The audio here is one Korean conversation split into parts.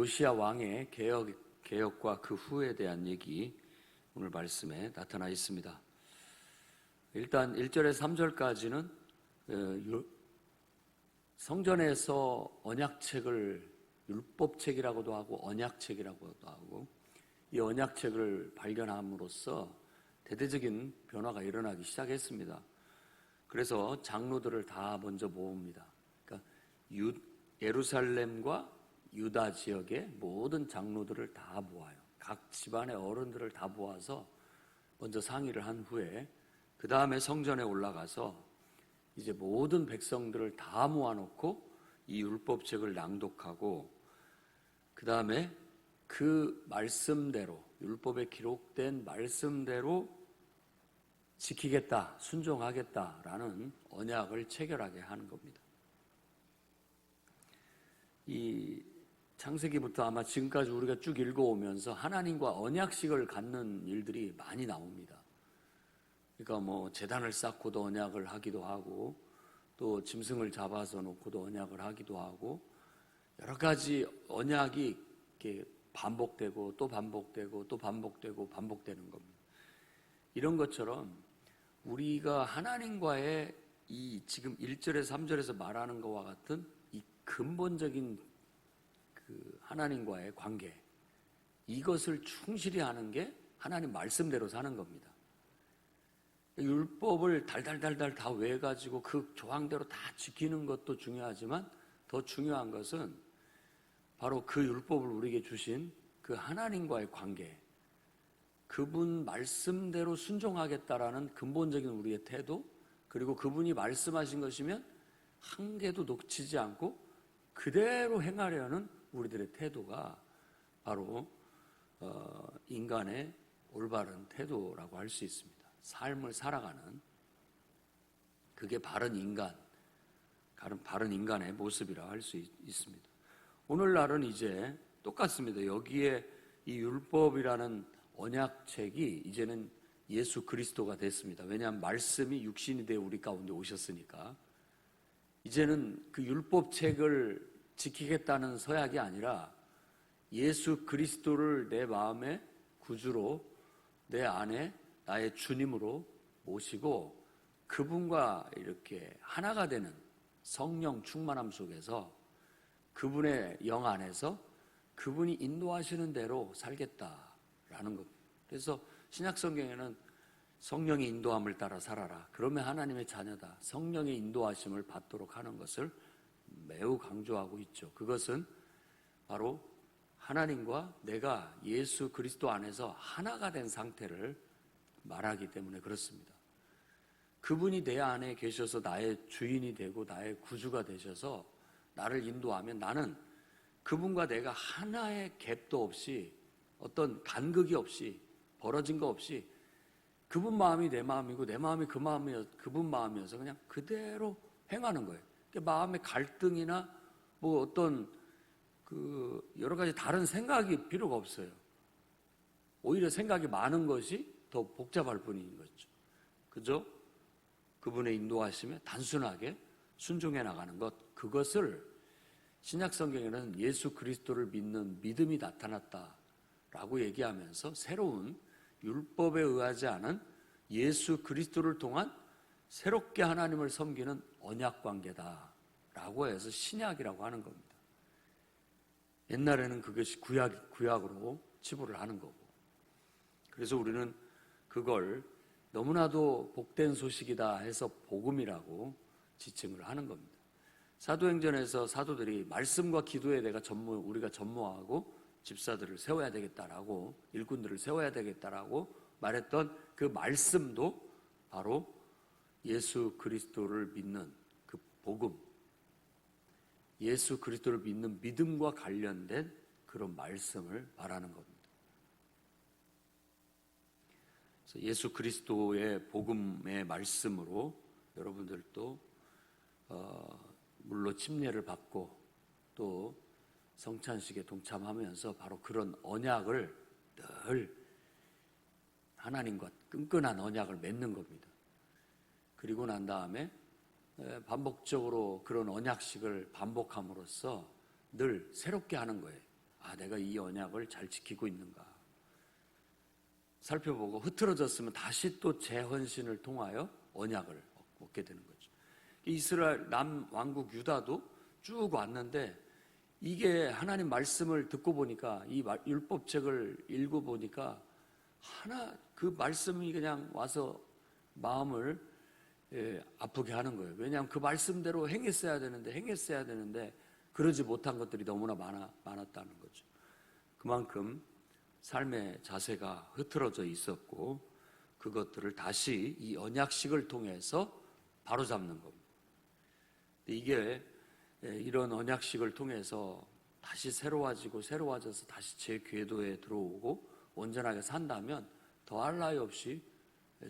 요시야 왕의 개혁과 그 후에 대한 얘기 오늘 말씀에 나타나 있습니다. 일단 1절에서 3절까지는 성전에서 언약책을 율법책이라고도 하고 언약책이라고도 하고 이 언약책을 발견함으로써 대대적인 변화가 일어나기 시작했습니다. 그래서 장로들을 다 먼저 모읍니다. 그러니까 예루살렘과 유다 지역의 모든 장로들을 다 모아요. 각 집안의 어른들을 다 모아서 먼저 상의를 한 후에 그 다음에 성전에 올라가서 이제 모든 백성들을 다 모아놓고 이 율법책을 낭독하고 그 다음에 그 말씀대로 율법에 기록된 말씀대로 지키겠다, 순종하겠다라는 언약을 체결하게 하는 겁니다. 이 창세기부터 아마 지금까지 우리가 쭉 읽어오면서 하나님과 언약식을 갖는 일들이 많이 나옵니다. 그러니까 뭐 제단을 쌓고도 언약을 하기도 하고 또 짐승을 잡아서 놓고도 언약을 하기도 하고 여러 가지 언약이 이렇게 반복되고 또 반복되고 또 반복되고 반복되는 겁니다. 이런 것처럼 우리가 하나님과의 이 지금 1절에서 3절에서 말하는 것과 같은 이 근본적인 그 하나님과의 관계, 이것을 충실히 하는 게 하나님 말씀대로 사는 겁니다. 율법을 달달달달 다 외워가지고 그 조항대로 다 지키는 것도 중요하지만 더 중요한 것은 바로 그 율법을 우리에게 주신 그 하나님과의 관계, 그분 말씀대로 순종하겠다라는 근본적인 우리의 태도, 그리고 그분이 말씀하신 것이면 한 개도 놓치지 않고 그대로 행하려는 우리들의 태도가 바로 인간의 올바른 태도라고 할 수 있습니다. 삶을 살아가는 그게 바른 인간의 모습이라 할 수 있습니다. 오늘날은 이제 똑같습니다. 여기에 이 율법이라는 언약책이 이제는 예수 그리스도가 됐습니다. 왜냐하면 말씀이 육신이 되어 우리 가운데 오셨으니까 이제는 그 율법책을 지키겠다는 서약이 아니라 예수 그리스도를 내 마음의 구주로 내 안에 나의 주님으로 모시고 그분과 이렇게 하나가 되는 성령 충만함 속에서 그분의 영 안에서 그분이 인도하시는 대로 살겠다라는 것. 그래서 신약 성경에는 성령의 인도함을 따라 살아라. 그러면 하나님의 자녀다. 성령의 인도하심을 받도록 하는 것을 매우 강조하고 있죠. 그것은 바로 하나님과 내가 예수 그리스도 안에서 하나가 된 상태를 말하기 때문에 그렇습니다. 그분이 내 안에 계셔서 나의 주인이 되고 나의 구주가 되셔서 나를 인도하면 나는 그분과 내가 하나의 갭도 없이 어떤 간극이 없이 벌어진 거 없이 그분 마음이 내 마음이고 내 마음이 그분 마음이어서 그냥 그대로 행하는 거예요. 그러니까 마음의 갈등이나 뭐 어떤 그 여러 가지 다른 생각이 필요가 없어요. 오히려 생각이 많은 것이 더 복잡할 뿐인 거죠. 그죠? 그분의 인도하심에 단순하게 순종해 나가는 것, 그것을 신약 성경에는 예수 그리스도를 믿는 믿음이 나타났다라고 얘기하면서 새로운 율법에 의하지 않은 예수 그리스도를 통한 새롭게 하나님을 섬기는 언약 관계다라고 해서 신약이라고 하는 겁니다. 옛날에는 그것이 구약으로 치부를 하는 거고, 그래서 우리는 그걸 너무나도 복된 소식이다 해서 복음이라고 지칭을 하는 겁니다. 사도행전에서 사도들이 말씀과 기도에 우리가 전무하고 집사들을 세워야 되겠다라고, 일꾼들을 세워야 되겠다라고 말했던 그 말씀도 바로 예수 그리스도를 믿는 그 복음, 예수 그리스도를 믿는 믿음과 관련된 그런 말씀을 말하는 겁니다. 그래서 예수 그리스도의 복음의 말씀으로 여러분들도 물로 침례를 받고 또 성찬식에 동참하면서 바로 그런 언약을 늘 하나님과 끈끈한 언약을 맺는 겁니다. 그리고 난 다음에 반복적으로 그런 언약식을 반복함으로써 늘 새롭게 하는 거예요. 내가 이 언약을 잘 지키고 있는가 살펴보고, 흐트러졌으면 다시 또 재헌신을 통하여 언약을 얻게 되는 거죠. 이스라엘 남왕국 유다도 쭉 왔는데, 이게 하나님 말씀을 듣고 보니까, 이 율법책을 읽어보니까 그 말씀이 그냥 와서 마음을 아프게 하는 거예요. 왜냐하면 그 말씀대로 행했어야 되는데 그러지 못한 것들이 너무나 많았다는 거죠. 그만큼 삶의 자세가 흐트러져 있었고, 그것들을 다시 이 언약식을 통해서 바로잡는 겁니다. 이게 이런 언약식을 통해서 다시 새로워져서 다시 제 궤도에 들어오고 온전하게 산다면 더할 나위 없이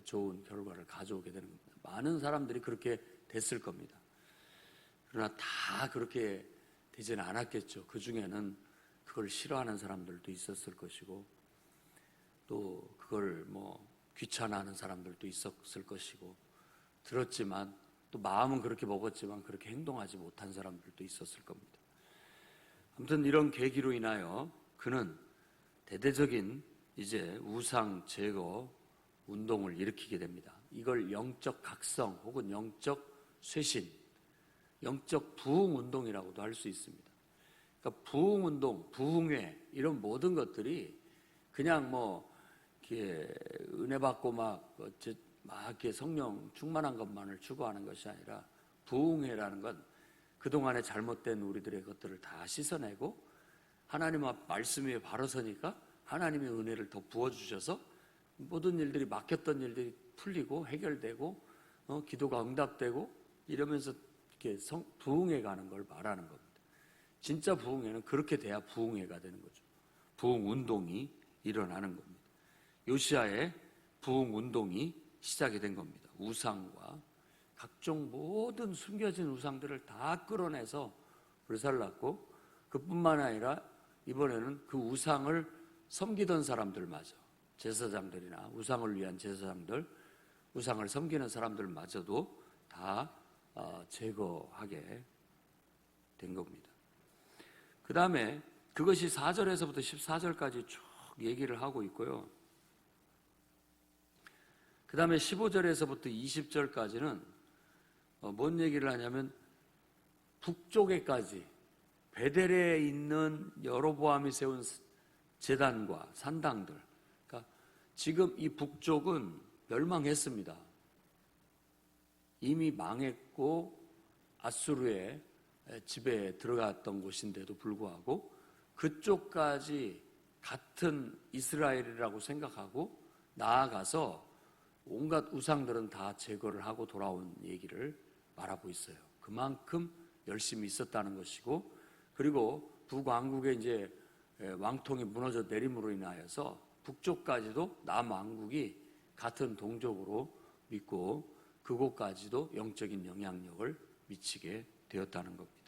좋은 결과를 가져오게 되는 겁니다. 많은 사람들이 그렇게 됐을 겁니다. 그러나 다 그렇게 되지는 않았겠죠. 그 중에는 그걸 싫어하는 사람들도 있었을 것이고, 또 그걸 귀찮아하는 사람들도 있었을 것이고, 들었지만 또 마음은 그렇게 먹었지만 그렇게 행동하지 못한 사람들도 있었을 겁니다. 아무튼 이런 계기로 인하여 그는 대대적인 이제 우상 제거 운동을 일으키게 됩니다. 이걸 영적 각성 혹은 영적 쇄신, 영적 부흥 운동이라고도 할 수 있습니다. 그러니까 부흥 운동, 부흥회 이런 모든 것들이 그냥 이렇게 은혜 받고 막 이렇게 성령 충만한 것만을 추구하는 것이 아니라, 부흥회라는 건 그동안에 잘못된 우리들의 것들을 다 씻어내고 하나님 앞 말씀 위에 바로 서니까 하나님의 은혜를 더 부어주셔서 모든 일들이, 막혔던 일들이 풀리고 해결되고 기도가 응답되고 이러면서 이렇게 부흥해 가는 걸 말하는 겁니다. 진짜 부흥회는 그렇게 돼야 부흥회가 되는 거죠. 부흥 운동이 일어나는 겁니다. 요시야의 부흥 운동이 시작이 된 겁니다. 우상과 각종 모든 숨겨진 우상들을 다 끌어내서 불살랐고, 그뿐만 아니라 이번에는 그 우상을 섬기던 사람들마저, 제사장들이나 우상을 위한 제사장들, 우상을 섬기는 사람들마저도 다 제거하게 된 겁니다. 그 다음에 그것이 4절에서부터 14절까지 쭉 얘기를 하고 있고요. 그 다음에 15절에서부터 20절까지는 뭔 얘기를 하냐면, 북쪽에까지 베델에 있는 여로보암이 세운 제단과 산당들, 그러니까 지금 이 북쪽은 멸망했습니다. 이미 망했고 아수르의 지배에 들어갔던 곳인데도 불구하고 그쪽까지 같은 이스라엘이라고 생각하고 나아가서 온갖 우상들은 다 제거를 하고 돌아온 얘기를 말하고 있어요. 그만큼 열심히 있었다는 것이고, 그리고 북왕국의 이제 왕통이 무너져 내림으로 인하여서 북쪽까지도 남왕국이 같은 동족으로 믿고 그곳까지도 영적인 영향력을 미치게 되었다는 겁니다.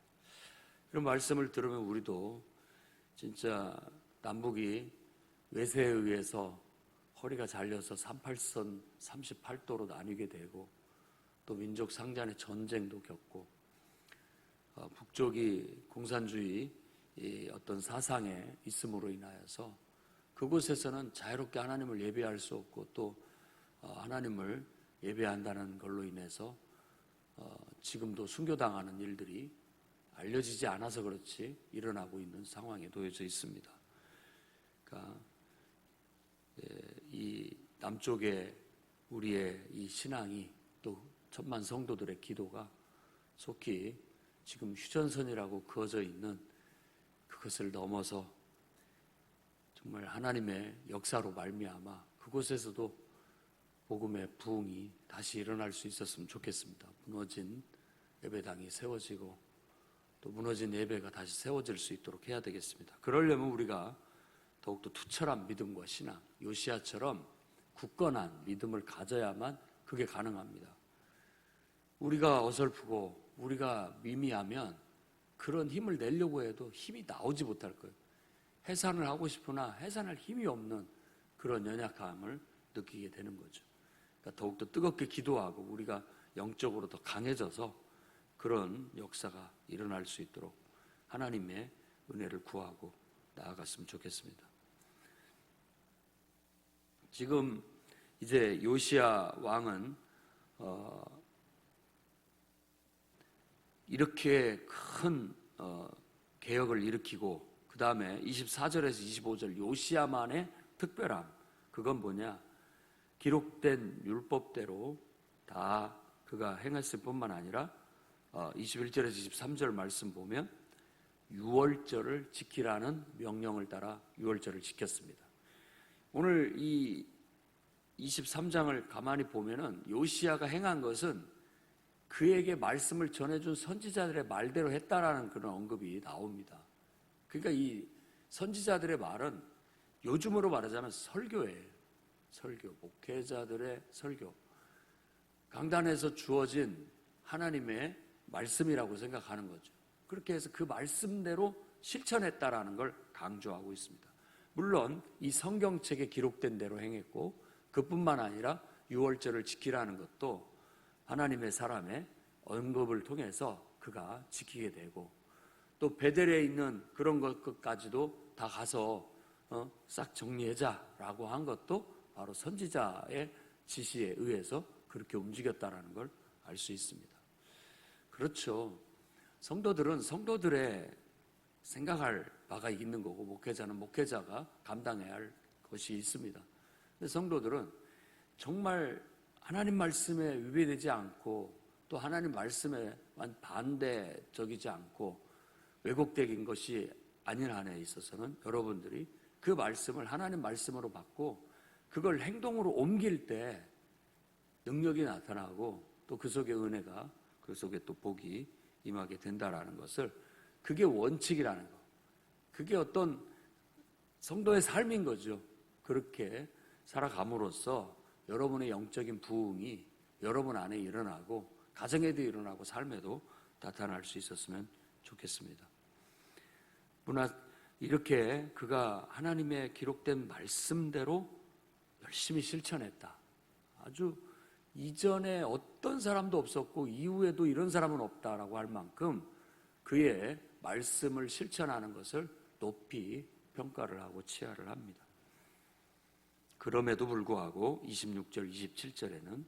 이런 말씀을 들으면 우리도 진짜 남북이 외세에 의해서 허리가 잘려서 38선 38도로 나뉘게 되고, 또 민족 상잔의 전쟁도 겪고, 북쪽이 공산주의 어떤 사상에 있음으로 인하여서 그곳에서는 자유롭게 하나님을 예배할 수 없고, 또 하나님을 예배한다는 걸로 인해서 지금도 순교당하는 일들이 알려지지 않아서 그렇지 일어나고 있는 상황에 놓여져 있습니다. 그러니까 이 남쪽에 우리의 이 신앙이, 또 천만 성도들의 기도가 속히 지금 휴전선이라고 그어져 있는 그것을 넘어서 정말 하나님의 역사로 말미암아 그곳에서도 복음의 부흥이 다시 일어날 수 있었으면 좋겠습니다. 무너진 예배당이 세워지고 또 무너진 예배가 다시 세워질 수 있도록 해야 되겠습니다. 그러려면 우리가 더욱더 투철한 믿음과 신앙, 요시야처럼 굳건한 믿음을 가져야만 그게 가능합니다. 우리가 어설프고 우리가 미미하면 그런 힘을 내려고 해도 힘이 나오지 못할 거예요. 해산을 하고 싶으나 해산할 힘이 없는 그런 연약함을 느끼게 되는 거죠. 그러니까 더욱더 뜨겁게 기도하고 우리가 영적으로 더 강해져서 그런 역사가 일어날 수 있도록 하나님의 은혜를 구하고 나아갔으면 좋겠습니다. 지금 이제 요시야 왕은 이렇게 큰 개혁을 일으키고 그 다음에 24절에서 25절 요시야만의 특별함, 그건 뭐냐? 기록된 율법대로 다 그가 행했을 뿐만 아니라 21절에서 23절 말씀 보면 유월절을 지키라는 명령을 따라 유월절을 지켰습니다. 오늘 이 23장을 가만히 보면은 요시야가 행한 것은 그에게 말씀을 전해준 선지자들의 말대로 했다라는 그런 언급이 나옵니다. 그러니까 이 선지자들의 말은 요즘으로 말하자면 설교예요. 설교, 목회자들의 설교. 강단에서 주어진 하나님의 말씀이라고 생각하는 거죠. 그렇게 해서 그 말씀대로 실천했다라는 걸 강조하고 있습니다. 물론 이 성경책에 기록된 대로 행했고 그뿐만 아니라 유월절을 지키라는 것도 하나님의 사람의 언급을 통해서 그가 지키게 되고 또 베델에 있는 그런 것까지도 다 가서 싹 정리하자라고 한 것도 바로 선지자의 지시에 의해서 그렇게 움직였다라는 걸 알 수 있습니다. 그렇죠. 성도들은 성도들의 생각할 바가 있는 거고 목회자는 목회자가 감당해야 할 것이 있습니다. 근데 성도들은 정말 하나님 말씀에 위배되지 않고 또 하나님 말씀에 반대적이지 않고 왜곡된 것이 아닌 한에 있어서는 여러분들이 그 말씀을 하나님 말씀으로 받고 그걸 행동으로 옮길 때 능력이 나타나고 또 그 속에 은혜가 그 속에 또 복이 임하게 된다라는 것을, 그게 원칙이라는 것, 그게 어떤 성도의 삶인 거죠. 그렇게 살아감으로써 여러분의 영적인 부흥이 여러분 안에 일어나고 가정에도 일어나고 삶에도 나타날 수 있었으면 좋겠습니다. 이렇게 그가 하나님의 기록된 말씀대로 열심히 실천했다. 아주 이전에 어떤 사람도 없었고 이후에도 이런 사람은 없다라고 할 만큼 그의 말씀을 실천하는 것을 높이 평가를 하고 치하를 합니다. 그럼에도 불구하고 26절, 27절에는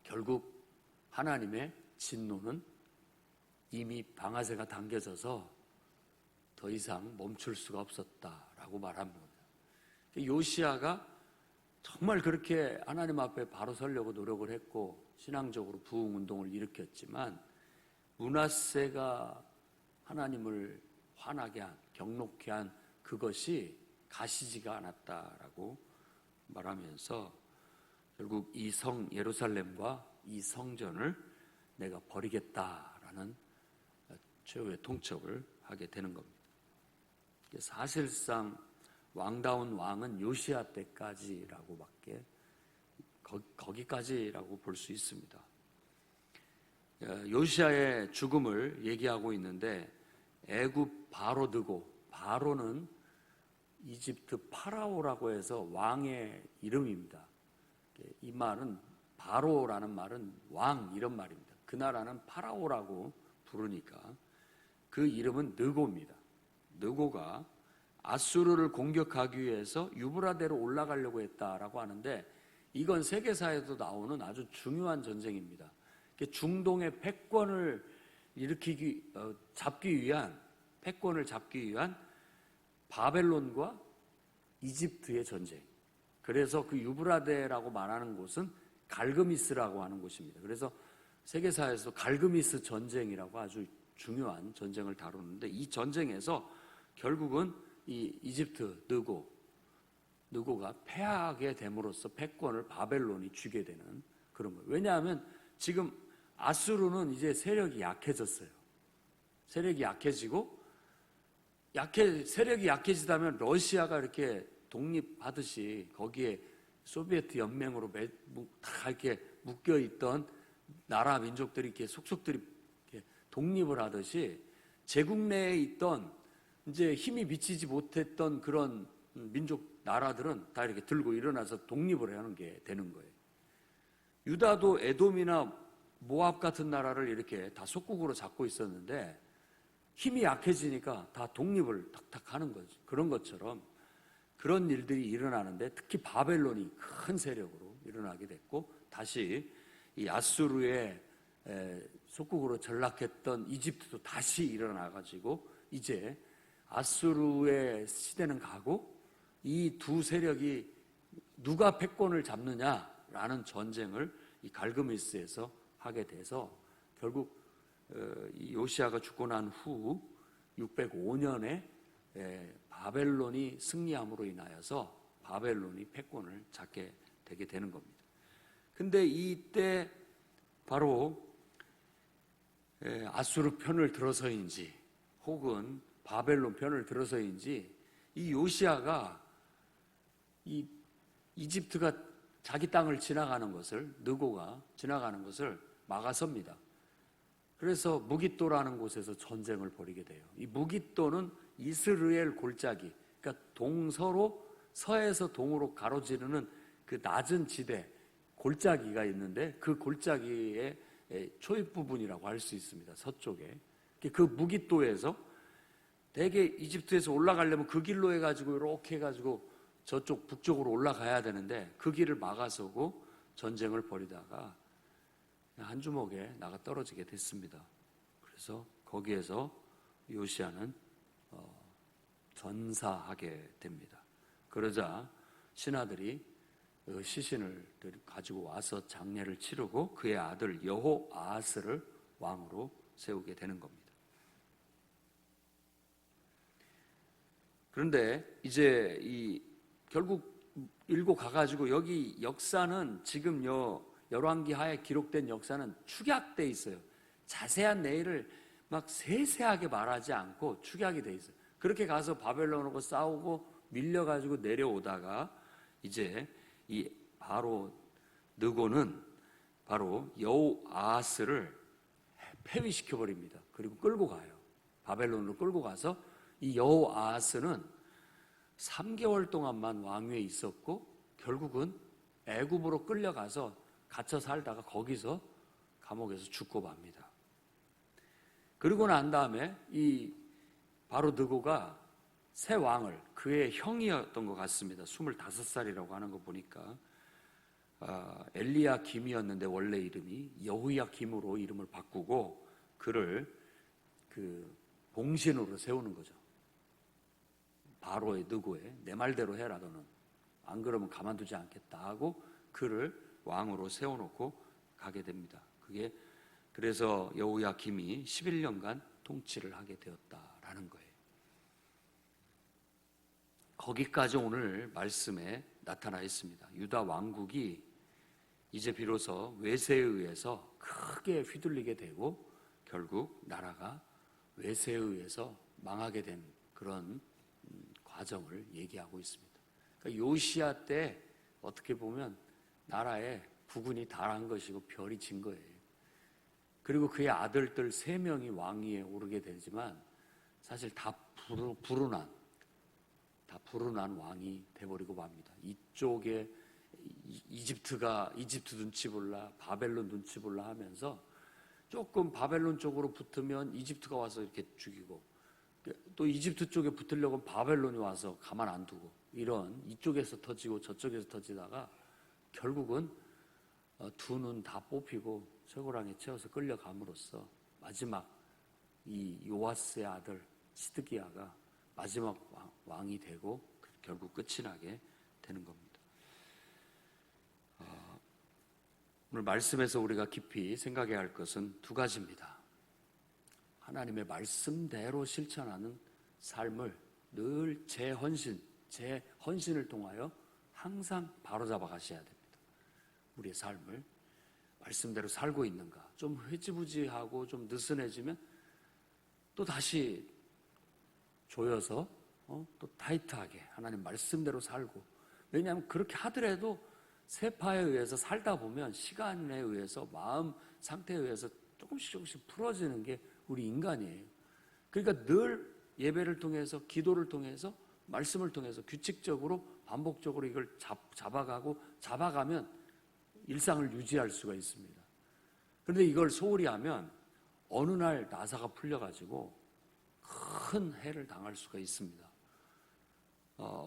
결국 하나님의 진노는 이미 방아쇠가 당겨져서 더 이상 멈출 수가 없었다라고 말합니다. 요시야가 정말 그렇게 하나님 앞에 바로 서려고 노력을 했고 신앙적으로 부흥운동을 일으켰지만 므낫세가 하나님을 화나게 한, 경록케 한 그것이 가시지가 않았다라고 말하면서 결국 이 성 예루살렘과 이 성전을 내가 버리겠다라는 최후의 통첩을 하게 되는 겁니다. 사실상 왕다운 왕은 요시야 때까지라고밖에 거기까지라고 볼 수 있습니다. 요시야의 죽음을 얘기하고 있는데 애굽 바로 느고, 바로는 이집트 파라오라고 해서 왕의 이름입니다. 이 말은 바로라는 말은 왕 이런 말입니다. 그 나라는 파라오라고 부르니까 그 이름은 느고입니다. 느고가 아수르를 공격하기 위해서 유브라데로 올라가려고 했다라고 하는데 이건 세계사에도 나오는 아주 중요한 전쟁입니다. 중동의 패권을 잡기 위한 바벨론과 이집트의 전쟁. 그래서 그 유브라데라고 말하는 곳은 갈그미스라고 하는 곳입니다. 그래서 세계사에서 갈그미스 전쟁이라고 아주 중요한 전쟁을 다루는데 이 전쟁에서 결국은 이 이집트 느고가 패하게 됨으로써 패권을 바벨론이 쥐게 되는 그런 거예요. 왜냐하면 지금 아수르는 이제 세력이 약해졌어요. 세력이 약해지고 세력이 약해지다면 러시아가 이렇게 독립하듯이 거기에 소비에트 연맹으로 다 이렇게 묶여 있던 나라 민족들이 이렇게 속속들이 이렇게 독립을 하듯이 제국 내에 있던 이제 힘이 미치지 못했던 그런 민족 나라들은 다 이렇게 들고 일어나서 독립을 하는 게 되는 거예요. 유다도 에돔이나 모압 같은 나라를 이렇게 다 속국으로 잡고 있었는데 힘이 약해지니까 다 독립을 탁탁 하는 거죠. 그런 것처럼 그런 일들이 일어나는데 특히 바벨론이 큰 세력으로 일어나게 됐고 다시 이 아수르의 속국으로 전락했던 이집트도 다시 일어나가지고 이제 아수르의 시대는 가고 이 두 세력이 누가 패권을 잡느냐라는 전쟁을 이 갈그미스에서 하게 돼서 결국 이 요시아가 죽고 난 후 605년에 바벨론이 승리함으로 인하여서 바벨론이 패권을 잡게 되게 되는 겁니다. 근데 이때 바로 아수르 편을 들어서인지 혹은 바벨론 편을 들어서인지 이 요시아가 이 이집트가 자기 땅을 지나가는 것을, 느고가 지나가는 것을 막아섭니다. 그래서 무깃도라는 곳에서 전쟁을 벌이게 돼요. 이 무깃도는 이스라엘 골짜기, 그러니까 동서로 서에서 동으로 가로지르는 그 낮은 지대, 골짜기가 있는데 그 골짜기의 초입 부분이라고 할 수 있습니다. 서쪽에. 그 무깃도에서 대개 이집트에서 올라가려면 그 길로 해가지고 이렇게 해가지고 저쪽 북쪽으로 올라가야 되는데 그 길을 막아서고 전쟁을 벌이다가 한 주먹에 나가 떨어지게 됐습니다. 그래서 거기에서 요시아는 전사하게 됩니다. 그러자 신하들이 시신을 가지고 와서 장례를 치르고 그의 아들 여호아하스를 왕으로 세우게 되는 겁니다. 그런데 이제 결국 일고 가가지고 여기 역사는 지금 열왕기 하에 기록된 역사는 축약돼 있어요. 자세한 내일을 막 세세하게 말하지 않고 축약이 돼 있어요. 그렇게 가서 바벨론하고 싸우고 밀려가지고 내려오다가 이제 이 바로 느고는 바로 여호아하스를 폐위시켜 버립니다. 그리고 끌고 가요. 바벨론으로 끌고 가서 이 여호아하스는 3개월 동안만 왕위에 있었고 결국은 애굽으로 끌려가서 갇혀 살다가 거기서 감옥에서 죽고 맙니다. 그러고 난 다음에 이 바로 느고가 새 왕을, 그의 형이었던 것 같습니다. 25살이라고 하는 거 보니까 엘리야김이었는데 원래 이름이 여호야김으로 이름을 바꾸고 그를 그 봉신으로 세우는 거죠. 바로의 느고에 내 말대로 해라 너는, 안 그러면 가만두지 않겠다 하고 그를 왕으로 세워놓고 가게 됩니다. 그게 그래서 여호야김이 11년간 통치를 하게 되었다라는 거예요. 거기까지 오늘 말씀에 나타나 있습니다. 유다 왕국이 이제 비로소 외세에 의해서 크게 휘둘리게 되고 결국 나라가 외세에 의해서 망하게 된 그런 과정을 얘기하고 있습니다. 그러니까 요시야 때 어떻게 보면 나라에 부군이 달한 것이고 별이 진 거예요. 그리고 그의 아들들 3명이 왕위에 오르게 되지만 사실 다 불운한 왕이 돼버리고 맙니다. 이쪽에 이집트 눈치 볼라, 바벨론 눈치 볼라 하면서 조금 바벨론 쪽으로 붙으면 이집트가 와서 이렇게 죽이고 또 이집트 쪽에 붙으려고 바벨론이 와서 가만 안 두고 이런 이쪽에서 터지고 저쪽에서 터지다가 결국은 두 눈 다 뽑히고 쇠고랑에 채워서 끌려감으로써 마지막 이 요아스의 아들 시드기야가 마지막 왕이 되고 결국 끝이 나게 되는 겁니다. 오늘 말씀에서 우리가 깊이 생각해야 할 것은 2가지입니다. 하나님의 말씀대로 실천하는 삶을 늘 제 헌신을 통하여 항상 바로잡아 가셔야 됩니다. 우리의 삶을 말씀대로 살고 있는가? 좀 흐지부지하고 좀 느슨해지면 또 다시 조여서 또 타이트하게 하나님 말씀대로 살고, 왜냐하면 그렇게 하더라도 세파에 의해서 살다 보면 시간에 의해서 마음 상태에 의해서 조금씩 풀어지는 게 우리 인간이에요. 그러니까 늘 예배를 통해서 기도를 통해서 말씀을 통해서 규칙적으로 반복적으로 이걸 잡아가면 일상을 유지할 수가 있습니다. 그런데 이걸 소홀히 하면 어느 날 나사가 풀려가지고 큰 해를 당할 수가 있습니다.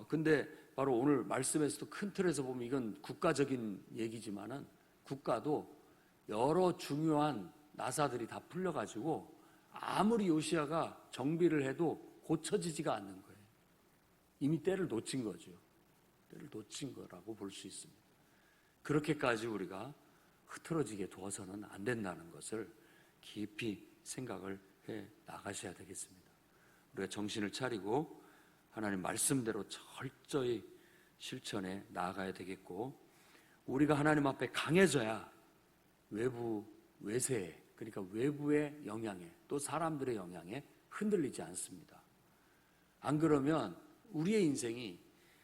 근데 바로 오늘 말씀에서도 큰 틀에서 보면 이건 국가적인 얘기지만은 국가도 여러 중요한 나사들이 다 풀려가지고 아무리 요시야가 정비를 해도 고쳐지지가 않는 거예요. 이미 때를 놓친 거죠. 때를 놓친 거라고 볼 수 있습니다. 그렇게까지 우리가 흐트러지게 두어서는 안 된다는 것을 깊이 생각을 해 나가셔야 되겠습니다. 우리가 정신을 차리고 하나님 말씀대로 철저히 실천해 나아가야 되겠고, 우리가 하나님 앞에 강해져야 외부 외세에, 그러니까 외부의 영향에, 또 사람들의 영향에 흔들리지 않습니다. 안 그러면 우리의 인생이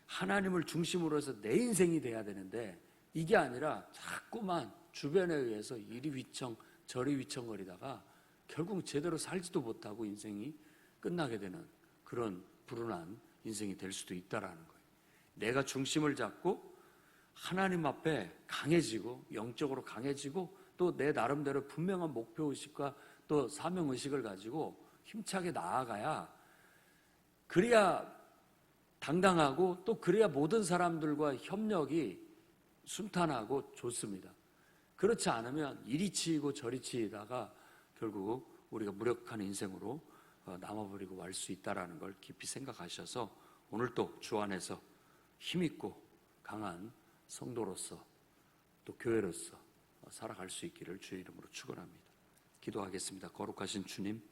하나님을 중심으로 해서 내 인생이 돼야 되는데, 이게 아니라 자꾸만 주변에 의해서 이리 휘청 저리 휘청거리다가 결국 제대로 살지도 못하고 인생이 끝나게 되는 그런 불운한 인생이 될 수도 있다라는 거예요. 내가 중심을 잡고 하나님 앞에 강해지고 영적으로 강해지고 또 내 나름대로 분명한 목표의식과 또 사명의식을 가지고 힘차게 나아가야, 그래야 당당하고 또 그래야 모든 사람들과 협력이 순탄하고 좋습니다. 그렇지 않으면 이리 치이고 저리 치이다가 결국 우리가 무력한 인생으로 남아버리고 말 수 있다는 걸 깊이 생각하셔서 오늘도 주 안에서 힘있고 강한 성도로서 또 교회로서 살아갈 수 있기를 주의 이름으로 축원합니다. 기도하겠습니다. 거룩하신 주님,